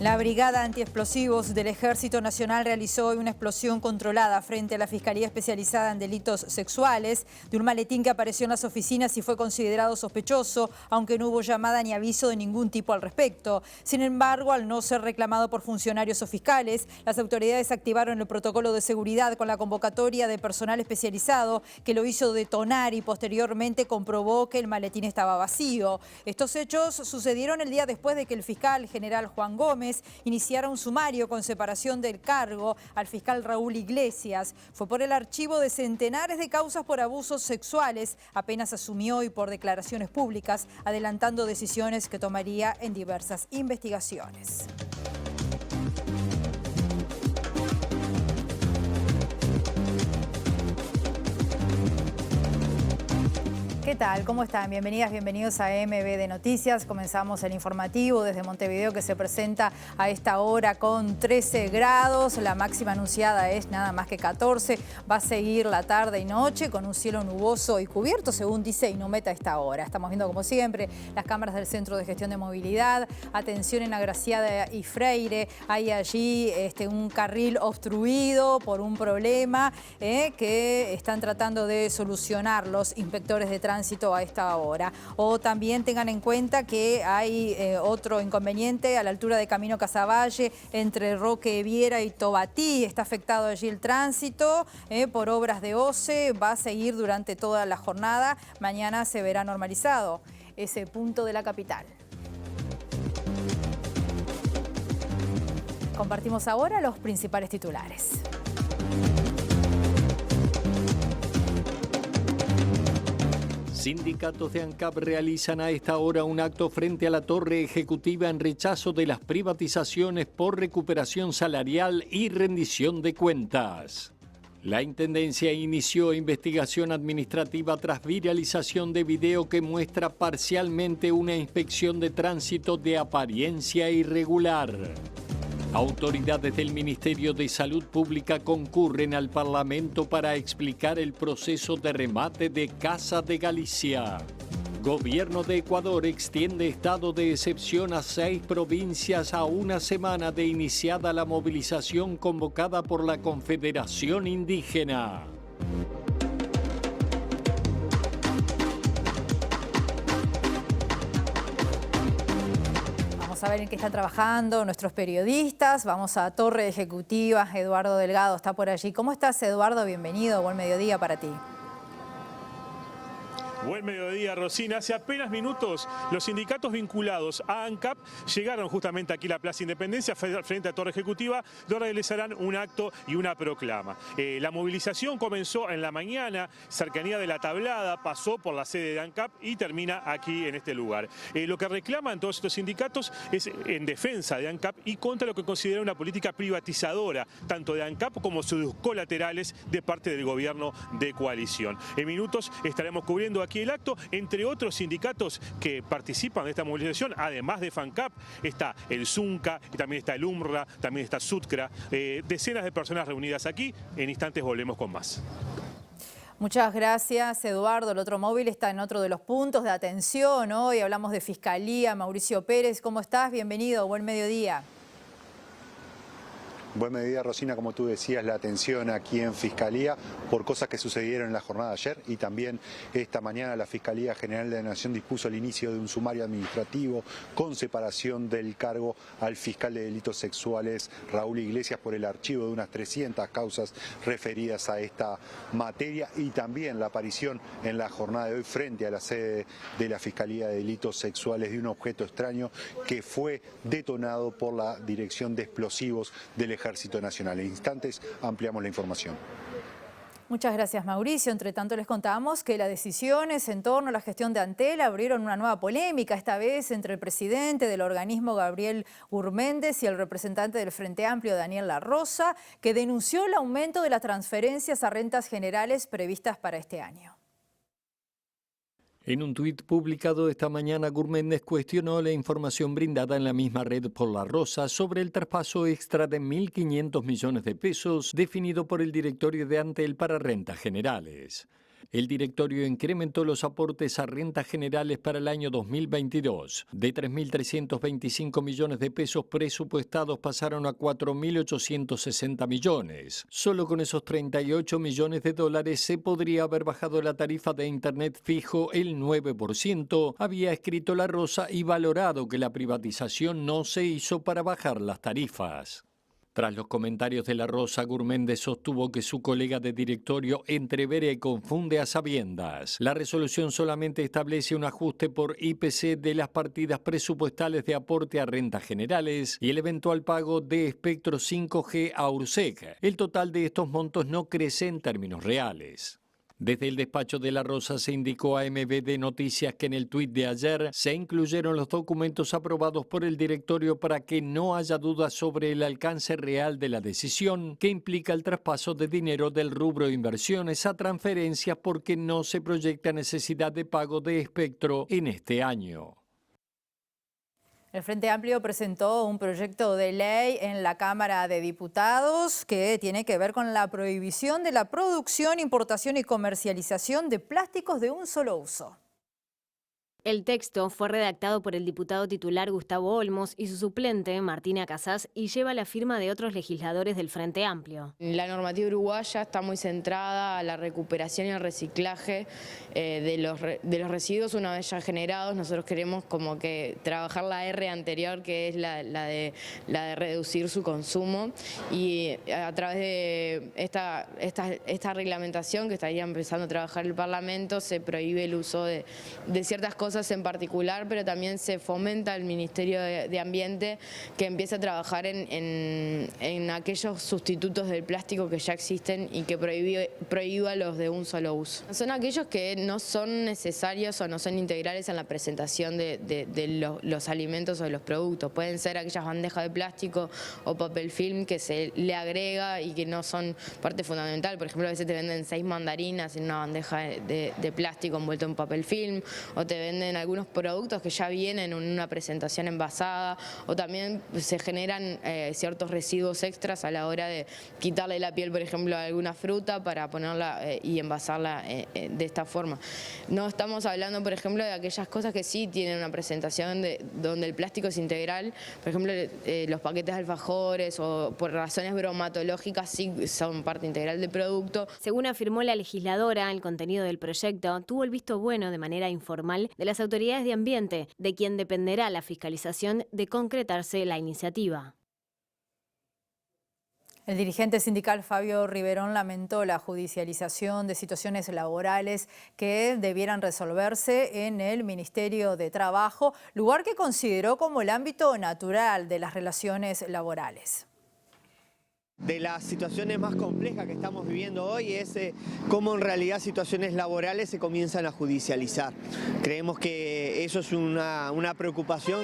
La Brigada Antiexplosivos del Ejército Nacional realizó hoy una explosión controlada frente a la Fiscalía Especializada en Delitos Sexuales de un maletín que apareció en las oficinas y fue considerado sospechoso, aunque no hubo llamada ni aviso de ningún tipo al respecto. Sin embargo, al no ser reclamado por funcionarios o fiscales, las autoridades activaron el protocolo de seguridad con la convocatoria de personal especializado que lo hizo detonar y posteriormente comprobó que el maletín estaba vacío. Estos hechos sucedieron el día después de que el fiscal general Juan Gómez iniciara un sumario con separación del cargo al fiscal Raúl Iglesias. Fue por el archivo de centenares de causas por abusos sexuales. Apenas asumió y por declaraciones públicas, adelantando decisiones que tomaría en diversas investigaciones. ¿Qué tal? ¿Cómo están? Bienvenidas, bienvenidos a MB Noticias. Comenzamos el informativo desde Montevideo, que se presenta a esta hora con 13 grados. La máxima anunciada es nada más que 14. Va a seguir la tarde y noche con un cielo nuboso y cubierto, según dice Inumet a esta hora. Estamos viendo, como siempre, las cámaras del Centro de Gestión de Movilidad. Atención en Agraciada y Freire. Hay allí un carril obstruido por un problema que están tratando de solucionar los inspectores de tránsito a esta hora. O también tengan en cuenta que hay otro inconveniente a la altura de Camino Casavalle entre Roque Viera y Tobatí. Está afectado allí el tránsito por obras de OCE. Va a seguir durante toda la jornada. Mañana se verá normalizado ese punto de la capital. Compartimos ahora los principales titulares. Sindicatos de ANCAP realizan a esta hora un acto frente a la Torre Ejecutiva en rechazo de las privatizaciones por recuperación salarial y rendición de cuentas. La Intendencia inició investigación administrativa tras viralización de video que muestra parcialmente una inspección de tránsito de apariencia irregular. Autoridades del Ministerio de Salud Pública concurren al Parlamento para explicar el proceso de remate de Casa de Galicia. Gobierno de Ecuador extiende estado de excepción a 6 provincias a una semana de iniciada la movilización convocada por la Confederación Indígena. Vamos a ver en qué están trabajando nuestros periodistas. Vamos a Torre Ejecutiva. Eduardo Delgado está por allí. ¿Cómo estás, Eduardo? Bienvenido. Buen mediodía para ti. Buen mediodía, Rosina. Hace apenas minutos los sindicatos vinculados a ANCAP llegaron justamente aquí a la Plaza Independencia, frente a Torre Ejecutiva, donde realizarán un acto y una proclama. La movilización comenzó en la mañana, cercanía de la Tablada, pasó por la sede de ANCAP y termina aquí en este lugar. Lo que reclaman todos estos sindicatos es en defensa de ANCAP y contra lo que considera una política privatizadora, tanto de ANCAP como sus colaterales de parte del gobierno de coalición. En minutos estaremos cubriendo aquí el acto, entre otros sindicatos que participan de esta movilización, además de FANCAP, está el ZUNCA, y también está el UMRRA, también está SUTCRA, decenas de personas reunidas aquí. En instantes volvemos con más. Muchas gracias, Eduardo. El otro móvil está en otro de los puntos de atención. Hoy hablamos de Fiscalía. Mauricio Pérez, ¿cómo estás? Bienvenido, buen mediodía. Buen mediodía, Rosina. Como tú decías, la atención aquí en Fiscalía por cosas que sucedieron en la jornada de ayer y también esta mañana la Fiscalía General de la Nación dispuso el inicio de un sumario administrativo con separación del cargo al fiscal de delitos sexuales Raúl Iglesias por el archivo de unas 300 causas referidas a esta materia y también la aparición en la jornada de hoy frente a la sede de la Fiscalía de Delitos Sexuales de un objeto extraño que fue detonado por la Dirección de Explosivos del Ejército Nacional. En instantes ampliamos la información. Muchas gracias, Mauricio. Entre tanto, les contamos que las decisiones en torno a la gestión de Antel abrieron una nueva polémica, esta vez entre el presidente del organismo, Gabriel Gurméndez, y el representante del Frente Amplio, Daniel La Rosa, que denunció el aumento de las transferencias a rentas generales previstas para este año. En un tuit publicado esta mañana, Gurméndez cuestionó la información brindada en la misma red por La Rosa sobre el traspaso extra de 1.500 millones de pesos definido por el directorio de Antel para rentas generales. El directorio incrementó los aportes a rentas generales para el año 2022. De 3.325 millones de pesos presupuestados pasaron a 4.860 millones. Solo con esos 38 millones de dólares se podría haber bajado la tarifa de Internet fijo el 9%, había escrito La Rosa y valorado que la privatización no se hizo para bajar las tarifas. Tras los comentarios de La Rosa, Gurméndez sostuvo que su colega de directorio entrevera y confunde a sabiendas. La resolución solamente establece un ajuste por IPC de las partidas presupuestales de aporte a rentas generales y el eventual pago de espectro 5G a URSEC. El total de estos montos no crece en términos reales. Desde el despacho de La Rosa se indicó a MB de Noticias que en el tuit de ayer se incluyeron los documentos aprobados por el directorio para que no haya dudas sobre el alcance real de la decisión, que implica el traspaso de dinero del rubro inversiones a transferencias porque no se proyecta necesidad de pago de espectro en este año. El Frente Amplio presentó un proyecto de ley en la Cámara de Diputados que tiene que ver con la prohibición de la producción, importación y comercialización de plásticos de un solo uso. El texto fue redactado por el diputado titular Gustavo Olmos y su suplente Martina Casás y lleva la firma de otros legisladores del Frente Amplio. La normativa uruguaya está muy centrada a la recuperación y el reciclaje de los residuos una vez ya generados. Nosotros queremos como que trabajar la R anterior, que es la de reducir su consumo, y a través de esta reglamentación que estaría empezando a trabajar el Parlamento se prohíbe el uso de ciertas cosas en particular, pero también se fomenta el Ministerio de Ambiente que empiece a trabajar en aquellos sustitutos del plástico que ya existen y que prohíba los de un solo uso. Son aquellos que no son necesarios o no son integrales en la presentación de los alimentos o de los productos. Pueden ser aquellas bandejas de plástico o papel film que se le agrega y que no son parte fundamental. Por ejemplo, a veces te venden 6 mandarinas en una bandeja de plástico envuelto en papel film, o te venden algunos productos que ya vienen en una presentación envasada, o también se generan ciertos residuos extras a la hora de quitarle la piel, por ejemplo, a alguna fruta para ponerla y envasarla de esta forma. No estamos hablando, por ejemplo, de aquellas cosas que sí tienen una presentación donde el plástico es integral, por ejemplo, los paquetes de alfajores, o por razones bromatológicas sí son parte integral del producto. Según afirmó la legisladora, el contenido del proyecto tuvo el visto bueno de manera informal de las autoridades de ambiente, de quien dependerá la fiscalización de concretarse la iniciativa. El dirigente sindical Fabio Riverón lamentó la judicialización de situaciones laborales que debieran resolverse en el Ministerio de Trabajo, lugar que consideró como el ámbito natural de las relaciones laborales. De las situaciones más complejas que estamos viviendo hoy es cómo en realidad situaciones laborales se comienzan a judicializar. Creemos que eso es una preocupación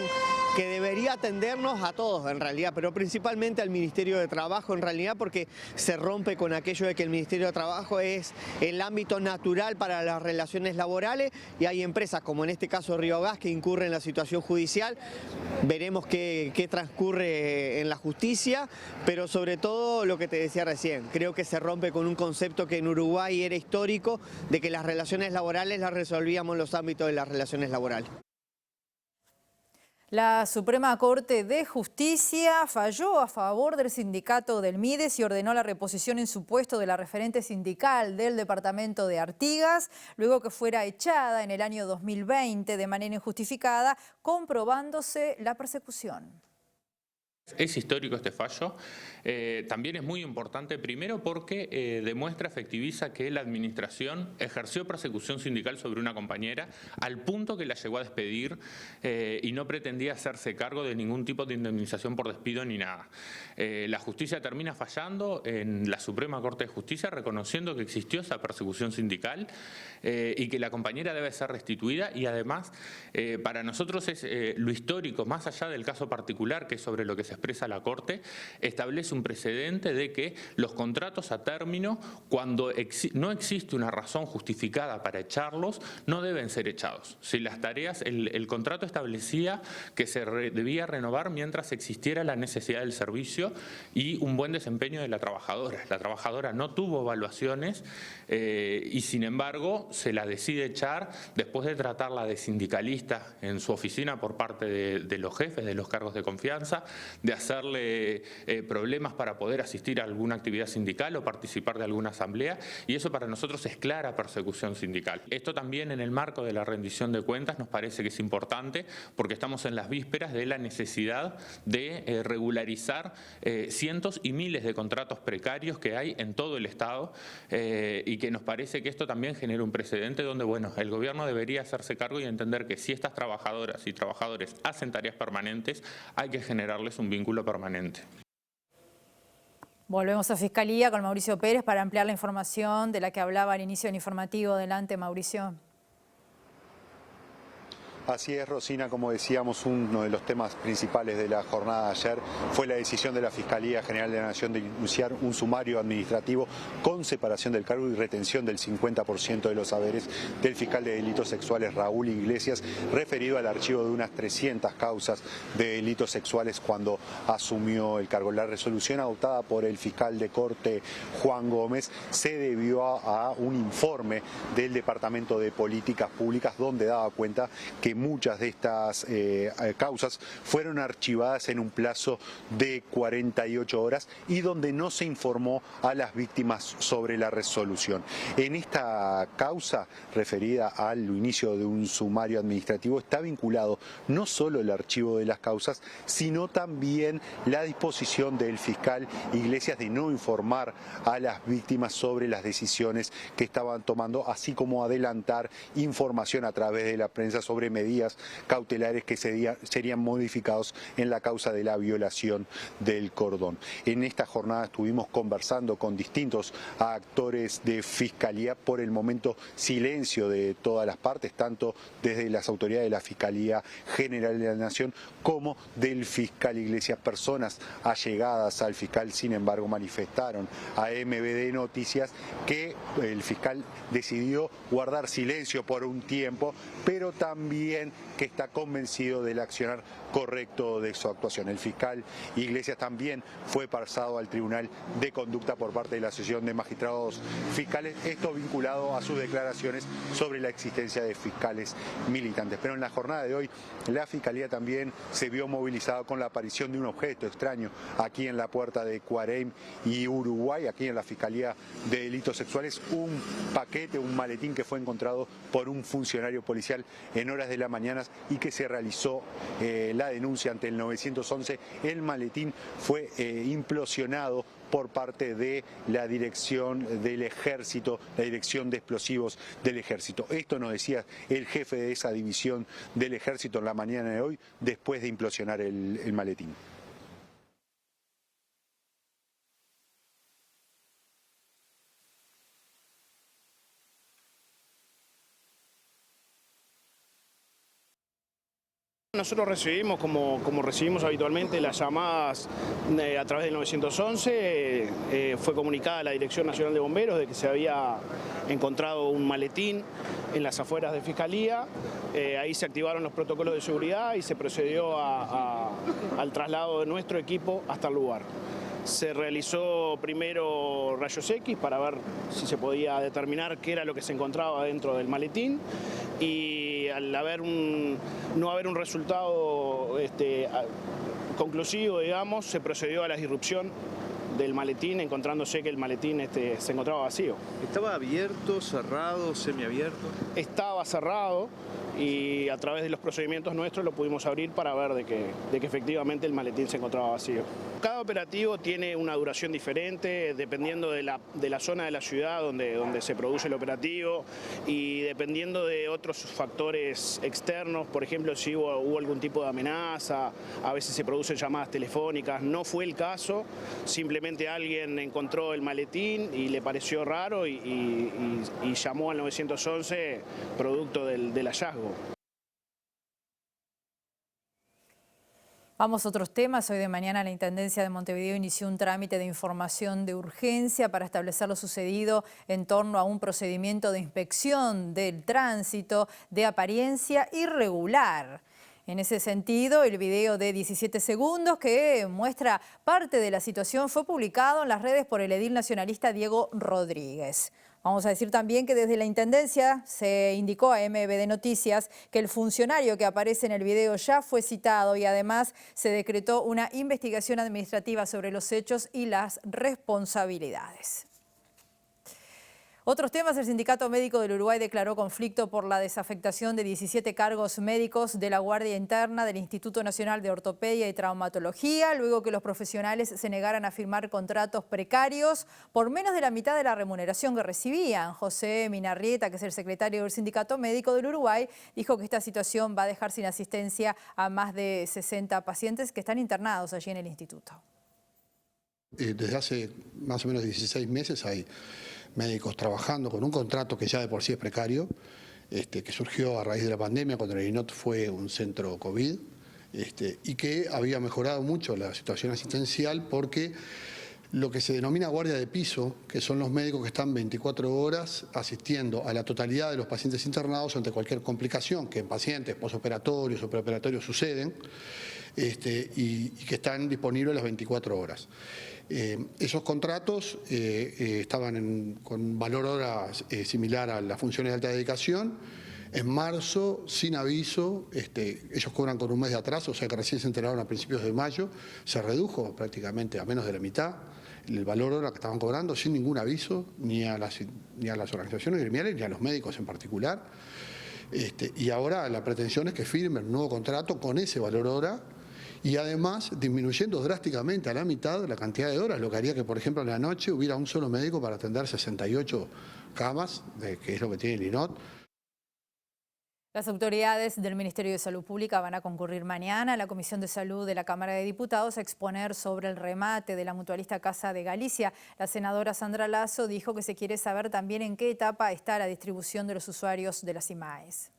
que debería atendernos a todos en realidad, pero principalmente al Ministerio de Trabajo en realidad, porque se rompe con aquello de que el Ministerio de Trabajo es el ámbito natural para las relaciones laborales, y hay empresas como en este caso Río Gas que incurren en la situación judicial. Veremos qué transcurre en la justicia, pero sobre todo lo que te decía recién, creo que se rompe con un concepto que en Uruguay era histórico, de que las relaciones laborales las resolvíamos en los ámbitos de las relaciones laborales. La Suprema Corte de Justicia falló a favor del sindicato del Mides y ordenó la reposición en su puesto de la referente sindical del departamento de Artigas, luego que fuera echada en el año 2020 de manera injustificada, comprobándose la persecución. Es histórico este fallo, también es muy importante primero porque demuestra, efectiviza que la administración ejerció persecución sindical sobre una compañera al punto que la llegó a despedir y no pretendía hacerse cargo de ningún tipo de indemnización por despido ni nada. La justicia termina fallando en la Suprema Corte de Justicia reconociendo que existió esa persecución sindical y que la compañera debe ser restituida, y además para nosotros es lo histórico, más allá del caso particular que es sobre lo que se expresa la Corte, establece un precedente de que los contratos a término, cuando no existe una razón justificada para echarlos, no deben ser echados. Si las tareas, el contrato establecía que se debía renovar mientras existiera la necesidad del servicio y un buen desempeño de la trabajadora. La trabajadora no tuvo evaluaciones y sin embargo se la decide echar después de tratarla de sindicalista en su oficina por parte de los jefes, de los cargos de confianza, de hacerle problemas para poder asistir a alguna actividad sindical o participar de alguna asamblea, y eso para nosotros es clara persecución sindical. Esto también en el marco de la rendición de cuentas nos parece que es importante porque estamos en las vísperas de la necesidad de regularizar cientos y miles de contratos precarios que hay en todo el Estado y que nos parece que esto también genera un precedente donde, bueno, el gobierno debería hacerse cargo y entender que si estas trabajadoras y trabajadores hacen tareas permanentes, hay que generarles un vínculo permanente. Volvemos a Fiscalía con Mauricio Pérez para ampliar la información de la que hablaba al inicio del informativo. Adelante, Mauricio. Así es, Rosina, como decíamos, uno de los temas principales de la jornada de ayer fue la decisión de la Fiscalía General de la Nación de iniciar un sumario administrativo con separación del cargo y retención del 50% de los haberes del fiscal de delitos sexuales Raúl Iglesias, referido al archivo de unas 300 causas de delitos sexuales cuando asumió el cargo. La resolución adoptada por el fiscal de Corte Juan Gómez se debió a un informe del Departamento de Políticas Públicas donde daba cuenta que muchas de estas causas fueron archivadas en un plazo de 48 horas y donde no se informó a las víctimas sobre la resolución. En esta causa referida al inicio de un sumario administrativo está vinculado no solo el archivo de las causas, sino también la disposición del fiscal Iglesias de no informar a las víctimas sobre las decisiones que estaban tomando, así como adelantar información a través de la prensa sobre medidas cautelares que serían modificados en la causa de la violación del cordón. En esta jornada estuvimos conversando con distintos actores de Fiscalía, por el momento silencio de todas las partes, tanto desde las autoridades de la Fiscalía General de la Nación como del fiscal Iglesias. Personas allegadas al fiscal, sin embargo, manifestaron a MBD Noticias que el fiscal decidió guardar silencio por un tiempo, pero también que está convencido del accionar correcto de su actuación. El fiscal Iglesias también fue pasado al Tribunal de Conducta por parte de la Asociación de Magistrados Fiscales, esto vinculado a sus declaraciones sobre la existencia de fiscales militantes. Pero en la jornada de hoy la Fiscalía también se vio movilizada con la aparición de un objeto extraño aquí en la puerta de Cuareim y Uruguay, aquí en la Fiscalía de Delitos Sexuales, un paquete, un maletín que fue encontrado por un funcionario policial en horas de la mañana y que se realizó la denuncia ante el 911. El maletín fue implosionado por parte de la dirección del Ejército, la dirección de explosivos del Ejército. Esto nos decía el jefe de esa división del Ejército en la mañana de hoy, después de implosionar el maletín. Nosotros recibimos, como recibimos habitualmente, las llamadas a través del 911. Fue comunicada a la Dirección Nacional de Bomberos de que se había encontrado un maletín en las afueras de Fiscalía. Ahí se activaron los protocolos de seguridad y se procedió al traslado de nuestro equipo hasta el lugar. Se realizó primero rayos X para ver si se podía determinar qué era lo que se encontraba dentro del maletín, y al no haber un resultado conclusivo, digamos, se procedió a la disrupción del maletín, encontrándose que el maletín se encontraba vacío. ¿Estaba abierto, cerrado, semiabierto? Estaba cerrado y a través de los procedimientos nuestros lo pudimos abrir para ver de que efectivamente el maletín se encontraba vacío. Cada operativo tiene una duración diferente dependiendo de la zona de la ciudad donde se produce el operativo y dependiendo de otros factores externos, por ejemplo, si hubo algún tipo de amenaza, a veces se producen llamadas telefónicas. No fue el caso, simplemente alguien encontró el maletín y le pareció raro y llamó al 911 producto del hallazgo. Vamos a otros temas. Hoy de mañana la Intendencia de Montevideo inició un trámite de información de urgencia para establecer lo sucedido en torno a un procedimiento de inspección del tránsito de apariencia irregular. En ese sentido, el video de 17 segundos que muestra parte de la situación fue publicado en las redes por el edil nacionalista Diego Rodríguez. Vamos a decir también que desde la Intendencia se indicó a MBD Noticias que el funcionario que aparece en el video ya fue citado y además se decretó una investigación administrativa sobre los hechos y las responsabilidades. Otros temas, el Sindicato Médico del Uruguay declaró conflicto por la desafectación de 17 cargos médicos de la Guardia Interna del Instituto Nacional de Ortopedia y Traumatología, luego que los profesionales se negaran a firmar contratos precarios por menos de la mitad de la remuneración que recibían. José Minarrieta, que es el secretario del Sindicato Médico del Uruguay, dijo que esta situación va a dejar sin asistencia a más de 60 pacientes que están internados allí en el instituto. Desde hace más o menos 16 meses hay médicos trabajando con un contrato que ya de por sí es precario, que surgió a raíz de la pandemia cuando el INOT fue un centro COVID, y que había mejorado mucho la situación asistencial porque lo que se denomina guardia de piso, que son los médicos que están 24 horas asistiendo a la totalidad de los pacientes internados ante cualquier complicación que en pacientes posoperatorios o preoperatorios suceden, y que están disponibles las 24 horas. Esos contratos estaban con valor hora similar a las funciones de alta dedicación. En marzo, sin aviso, ellos cobran con un mes de atraso, o sea que recién se enteraron a principios de mayo, se redujo prácticamente a menos de la mitad el valor hora que estaban cobrando sin ningún aviso, ni a las organizaciones gremiales ni a los médicos en particular. Y ahora la pretensión es que firmen un nuevo contrato con ese valor hora y además disminuyendo drásticamente a la mitad la cantidad de horas, lo que haría que, por ejemplo, en la noche hubiera un solo médico para atender 68 camas, que es lo que tiene el INOT. Las autoridades del Ministerio de Salud Pública van a concurrir mañana a la Comisión de Salud de la Cámara de Diputados a exponer sobre el remate de la mutualista Casa de Galicia. La senadora Sandra Lasso dijo que se quiere saber también en qué etapa está la distribución de los usuarios de las IMAES.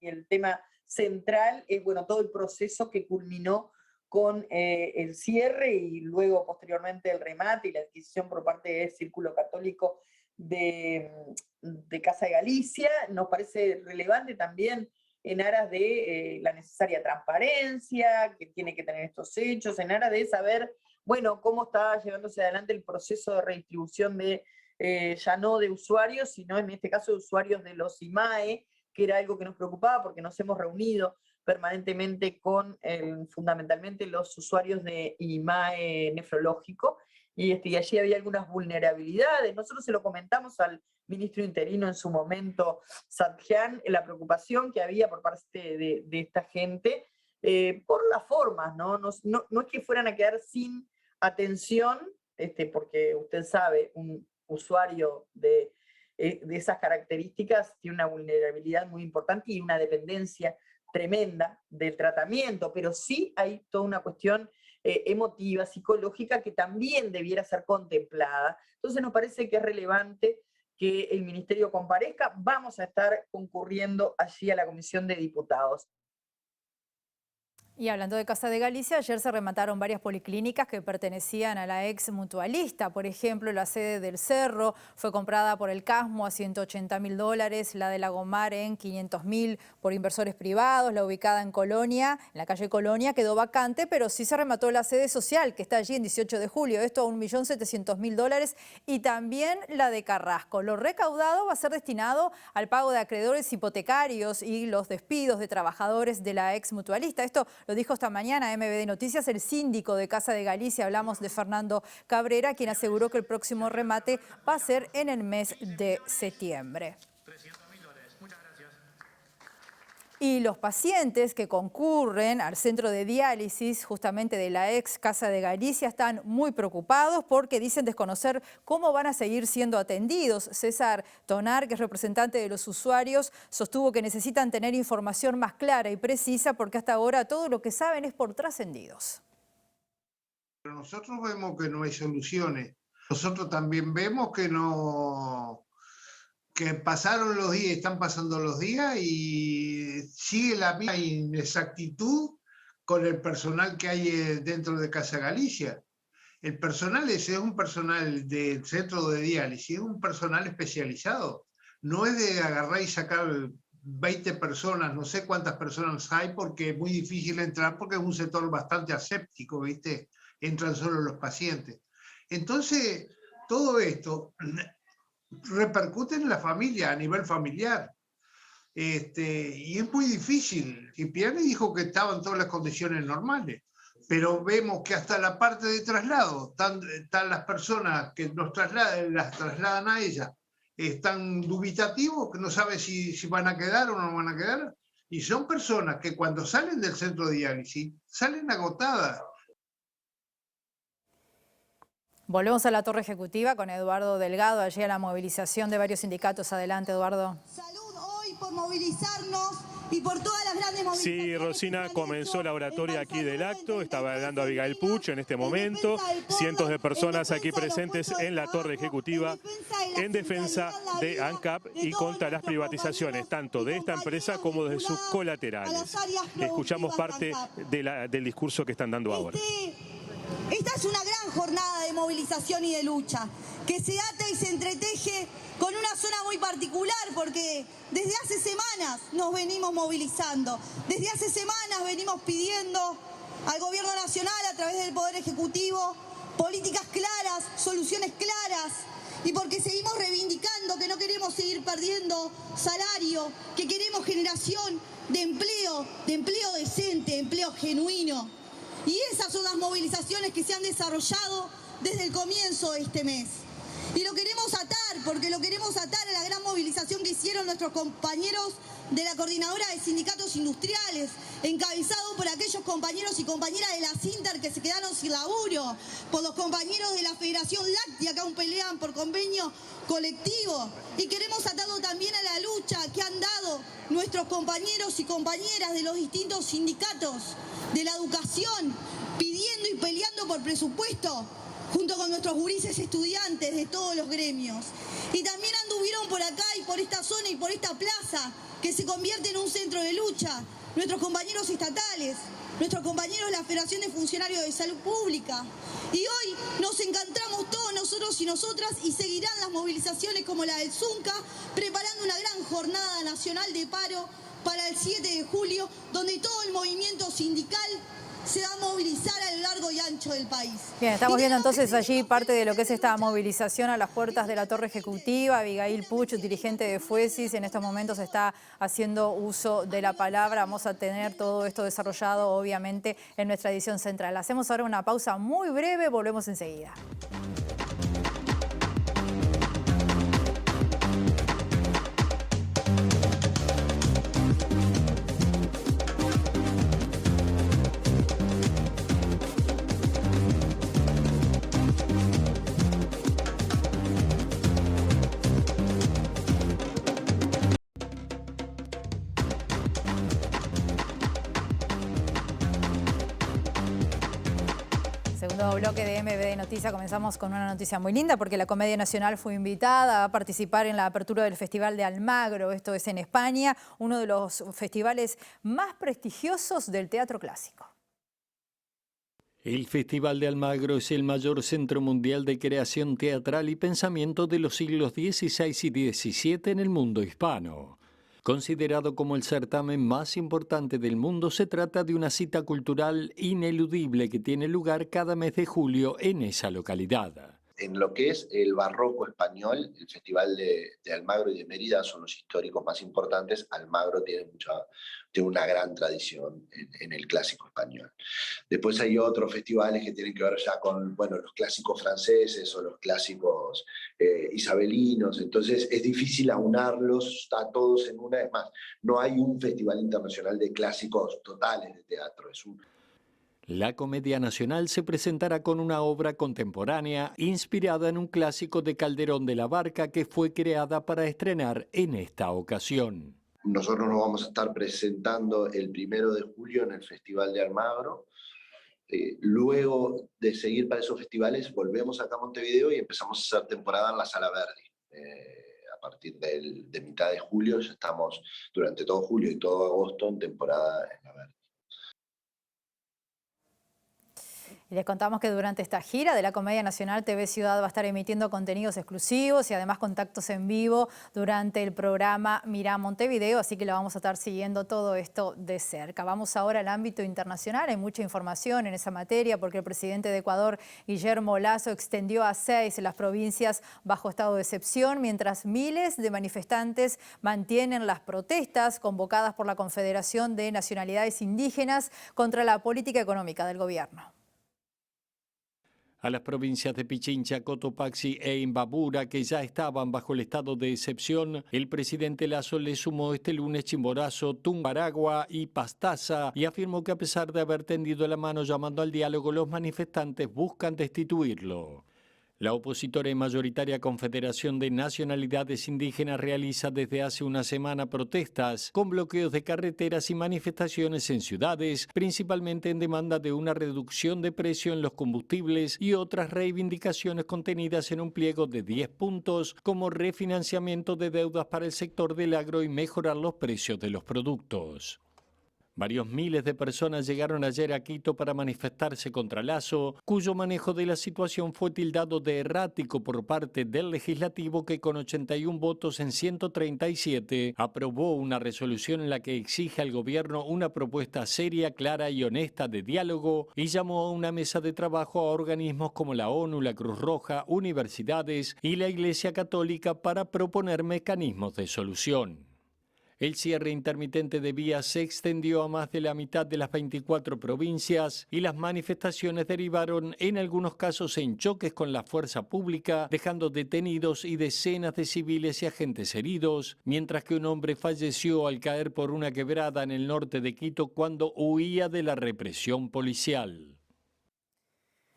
El tema central es todo el proceso que culminó con el cierre y luego posteriormente el remate y la adquisición por parte del Círculo Católico de Casa de Galicia. Nos parece relevante también en aras de la necesaria transparencia que tiene que tener estos hechos, en aras de saber, cómo está llevándose adelante el proceso de redistribución de, ya no de usuarios, sino en este caso de usuarios de los IMAE, que era algo que nos preocupaba porque nos hemos reunido permanentemente con fundamentalmente los usuarios de IMAE nefrológico, y allí había algunas vulnerabilidades. Nosotros se lo comentamos al ministro interino en su momento, Sadjian, la preocupación que había por parte de esta gente, por las formas, ¿no? No es que fueran a quedar sin atención, porque usted sabe, un usuario de esas características tiene una vulnerabilidad muy importante y una dependencia tremenda del tratamiento, pero sí hay toda una cuestión emotiva, psicológica, que también debiera ser contemplada. Entonces nos parece que es relevante que el Ministerio comparezca. Vamos a estar concurriendo allí a la Comisión de Diputados. Y hablando de Casa de Galicia, ayer se remataron varias policlínicas que pertenecían a la ex mutualista. Por ejemplo, la sede del Cerro fue comprada por el Casmo a $180.000, la de Lagomar en $500.000 por inversores privados, la ubicada en Colonia, en la calle Colonia, quedó vacante, pero sí se remató la sede social, que está allí en 18 de julio, esto a $1.700.000, y también la de Carrasco. Lo recaudado va a ser destinado al pago de acreedores hipotecarios y los despidos de trabajadores de la ex mutualista. Esto lo dijo esta mañana MBD Noticias el síndico de Casa de Galicia. Hablamos de Fernando Cabrera, quien aseguró que el próximo remate va a ser en el mes de septiembre. Y los pacientes que concurren al centro de diálisis justamente de la ex Casa de Galicia están muy preocupados porque dicen desconocer cómo van a seguir siendo atendidos. César Tonar, que es representante de los usuarios, sostuvo que necesitan tener información más clara y precisa porque hasta ahora todo lo que saben es por trascendidos. Pero nosotros vemos que no hay soluciones. Nosotros también vemos que que pasaron los días, están pasando los días y sigue la misma inexactitud con el personal que hay dentro de Casa Galicia. El personal ese es un personal del centro de diálisis, es un personal especializado. No es de agarrar y sacar 20 personas, no sé cuántas personas hay, porque es muy difícil entrar, porque es un sector bastante aséptico, ¿viste? Entran solo los pacientes. Entonces, todo esto repercute en la familia, a nivel familiar. Y es muy difícil. Cipriani dijo que estaban todas las condiciones normales, pero vemos que hasta la parte de traslado, están las personas que las trasladan a ella, están dubitativos, que no saben si van a quedar o no van a quedar, y son personas que cuando salen del centro de diálisis salen agotadas. Volvemos a la torre ejecutiva con Eduardo Delgado, allí a la movilización de varios sindicatos. Adelante, Eduardo. Salud hoy por movilizarnos y por todas las grandes movilizaciones. Sí, Rosina, comenzó la oratoria aquí del acto, estaba hablando Abigail Puch en este momento, cientos de personas aquí presentes en la torre ejecutiva en defensa de ANCAP y contra las privatizaciones, tanto de esta empresa como de sus colaterales. Escuchamos parte del discurso que están dando ahora. Esta es una gran jornada de movilización y de lucha, que se ata y se entreteje con una zona muy particular, porque desde hace semanas nos venimos movilizando, desde hace semanas venimos pidiendo al Gobierno Nacional, a través del Poder Ejecutivo, políticas claras, soluciones claras, y porque seguimos reivindicando que no queremos seguir perdiendo salario, que queremos generación de empleo decente, empleo genuino. Y esas son las movilizaciones que se han desarrollado desde el comienzo de este mes. Y lo queremos atar, porque lo queremos atar a la gran movilización que hicieron nuestros compañeros de la Coordinadora de Sindicatos Industriales, encabezado por aquellos compañeros y compañeras de la Sinter que se quedaron sin laburo, por los compañeros de la Federación Láctea que aún pelean por convenio colectivo. Y queremos atarlo también a la lucha que han dado nuestros compañeros y compañeras de los distintos sindicatos de la educación, pidiendo y peleando por presupuesto, junto con nuestros gurises estudiantes de todos los gremios. Y también anduvieron por acá y por esta zona y por esta plaza, que se convierte en un centro de lucha, nuestros compañeros estatales, nuestros compañeros de la Federación de Funcionarios de Salud Pública. Y hoy nos encontramos todos nosotros y nosotras, y seguirán las movilizaciones como la del Zunca, preparando una gran jornada nacional de paro para el 7 de julio, donde todo el movimiento sindical se va a movilizar a lo largo y ancho del país. Bien, estamos viendo entonces allí parte de lo que es esta movilización a las puertas de la torre ejecutiva. Abigail Puch, dirigente de Fuesis, en estos momentos está haciendo uso de la palabra. Vamos a tener todo esto desarrollado, obviamente, en nuestra edición central. Hacemos ahora una pausa muy breve, volvemos enseguida. Segundo bloque de MB Noticias. Comenzamos con una noticia muy linda porque la Comedia Nacional fue invitada a participar en la apertura del Festival de Almagro. Esto es en España, uno de los festivales más prestigiosos del teatro clásico. El Festival de Almagro es el mayor centro mundial de creación teatral y pensamiento de los siglos XVI y XVII en el mundo hispano. Considerado como el certamen más importante del mundo, se trata de una cita cultural ineludible que tiene lugar cada mes de julio en esa localidad. En lo que es el barroco español, el Festival de Almagro y de Mérida son los históricos más importantes. Almagro tiene una gran tradición en el clásico español. Después hay otros festivales que tienen que ver ya con los clásicos franceses o los clásicos isabelinos. Entonces es difícil aunarlos a todos en una. Es más, no hay un festival internacional de clásicos totales de teatro. La Comedia Nacional se presentará con una obra contemporánea inspirada en un clásico de Calderón de la Barca que fue creada para estrenar en esta ocasión. Nosotros nos vamos a estar presentando el 1 de julio en el Festival de Almagro. Luego de seguir para esos festivales, volvemos acá a Montevideo y empezamos a hacer temporada en la Sala Verdi. A partir de mitad de julio ya estamos durante todo julio y todo agosto en temporada en la Verdi. Y les contamos que durante esta gira de la Comedia Nacional, TV Ciudad va a estar emitiendo contenidos exclusivos y además contactos en vivo durante el programa Mirá Montevideo, así que lo vamos a estar siguiendo todo esto de cerca. Vamos ahora al ámbito internacional, hay mucha información en esa materia porque el presidente de Ecuador, Guillermo Lasso, extendió a 6 las provincias bajo estado de excepción, mientras miles de manifestantes mantienen las protestas convocadas por la Confederación de Nacionalidades Indígenas contra la política económica del gobierno. A las provincias de Pichincha, Cotopaxi e Imbabura, que ya estaban bajo el estado de excepción, el presidente Lasso le sumó este lunes Chimborazo, Tumbaragua y Pastaza y afirmó que a pesar de haber tendido la mano llamando al diálogo, los manifestantes buscan destituirlo. La opositora y mayoritaria Confederación de Nacionalidades Indígenas realiza desde hace una semana protestas con bloqueos de carreteras y manifestaciones en ciudades, principalmente en demanda de una reducción de precio en los combustibles y otras reivindicaciones contenidas en un pliego de 10 puntos, como refinanciamiento de deudas para el sector del agro y mejorar los precios de los productos. Varios miles de personas llegaron ayer a Quito para manifestarse contra Lasso, cuyo manejo de la situación fue tildado de errático por parte del Legislativo, que con 81 votos en 137 aprobó una resolución en la que exige al gobierno una propuesta seria, clara y honesta de diálogo y llamó a una mesa de trabajo a organismos como la ONU, la Cruz Roja, universidades y la Iglesia Católica para proponer mecanismos de solución. El cierre intermitente de vías se extendió a más de la mitad de las 24 provincias y las manifestaciones derivaron en algunos casos en choques con la fuerza pública, dejando detenidos y decenas de civiles y agentes heridos, mientras que un hombre falleció al caer por una quebrada en el norte de Quito cuando huía de la represión policial.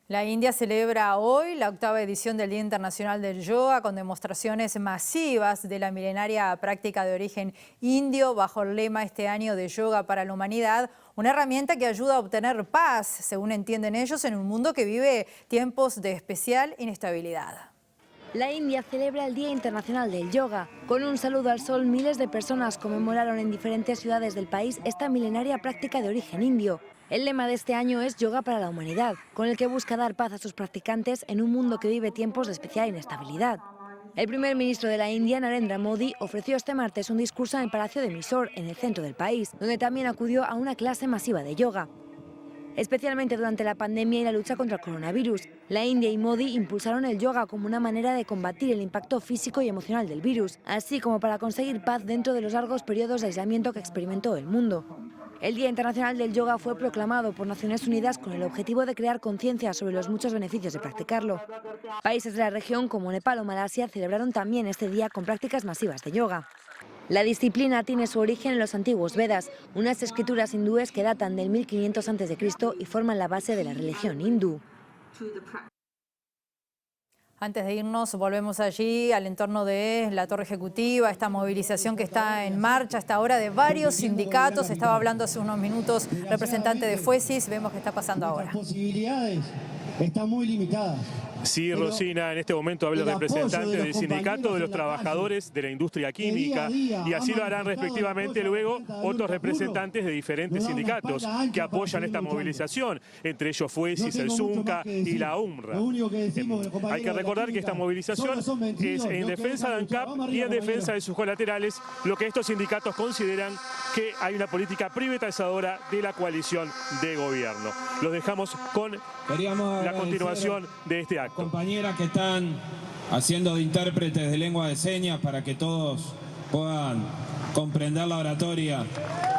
La India celebra hoy la 8ª edición del Día Internacional del Yoga con demostraciones masivas de la milenaria práctica de origen indio bajo el lema este año de Yoga para la Humanidad, una herramienta que ayuda a obtener paz, según entienden ellos, en un mundo que vive tiempos de especial inestabilidad. La India celebra el Día Internacional del Yoga. Con un saludo al sol, miles de personas conmemoraron en diferentes ciudades del país esta milenaria práctica de origen indio. El lema de este año es Yoga para la Humanidad, con el que busca dar paz a sus practicantes en un mundo que vive tiempos de especial inestabilidad. El primer ministro de la India, Narendra Modi, ofreció este martes un discurso en el Palacio de Mysore, en el centro del país, donde también acudió a una clase masiva de yoga. Especialmente durante la pandemia y la lucha contra el coronavirus, la India y Modi impulsaron el yoga como una manera de combatir el impacto físico y emocional del virus, así como para conseguir paz dentro de los largos periodos de aislamiento que experimentó el mundo. El Día Internacional del Yoga fue proclamado por Naciones Unidas con el objetivo de crear conciencia sobre los muchos beneficios de practicarlo. Países de la región como Nepal o Malasia celebraron también este día con prácticas masivas de yoga. La disciplina tiene su origen en los antiguos Vedas, unas escrituras hindúes que datan del 1500 a.C. y forman la base de la religión hindú. Antes de irnos, volvemos allí al entorno de la Torre Ejecutiva, esta movilización que está en marcha hasta ahora de varios sindicatos. Estaba hablando hace unos minutos representante de Fuesis, vemos qué está pasando ahora. Las posibilidades están muy limitadas. Sí, Rosina, en este momento habla el representante del sindicato de los trabajadores de la industria química y así lo harán respectivamente luego otros representantes de diferentes sindicatos que apoyan esta movilización, entre ellos Fuesis, el Zunca y la UNRWA. Hay que recordar que esta movilización es en defensa de ANCAP y en defensa de sus colaterales, lo que estos sindicatos consideran que hay una política privatizadora de la coalición de gobierno. Los dejamos con la continuación de este acto. Compañeras que están haciendo de intérpretes de lengua de señas para que todos puedan comprender la oratoria,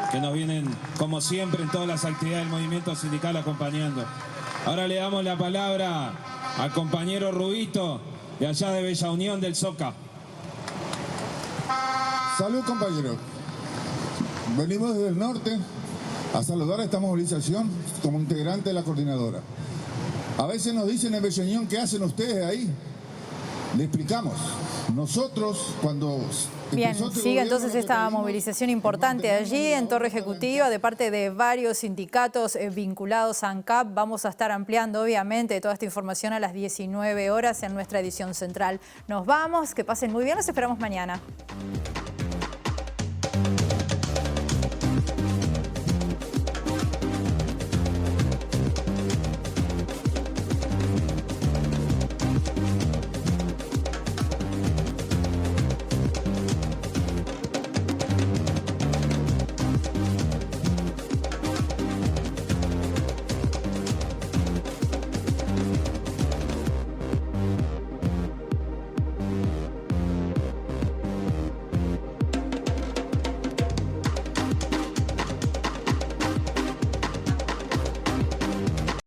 que nos vienen como siempre en todas las actividades del movimiento sindical acompañando. Ahora le damos la palabra al compañero Rubito de allá de Bella Unión del Soca. Salud, compañeros. Venimos desde el norte a saludar a esta movilización como integrante de la coordinadora. A veces nos dicen en Bella Unión, ¿qué hacen ustedes ahí? Le explicamos. Nosotros, cuando... Bien, sigue entonces esta movilización importante allí en Torre Ejecutiva de parte de varios sindicatos vinculados a ANCAP. Vamos a estar ampliando, obviamente, toda esta información a las 19 horas en nuestra edición central. Nos vamos, que pasen muy bien, los esperamos mañana.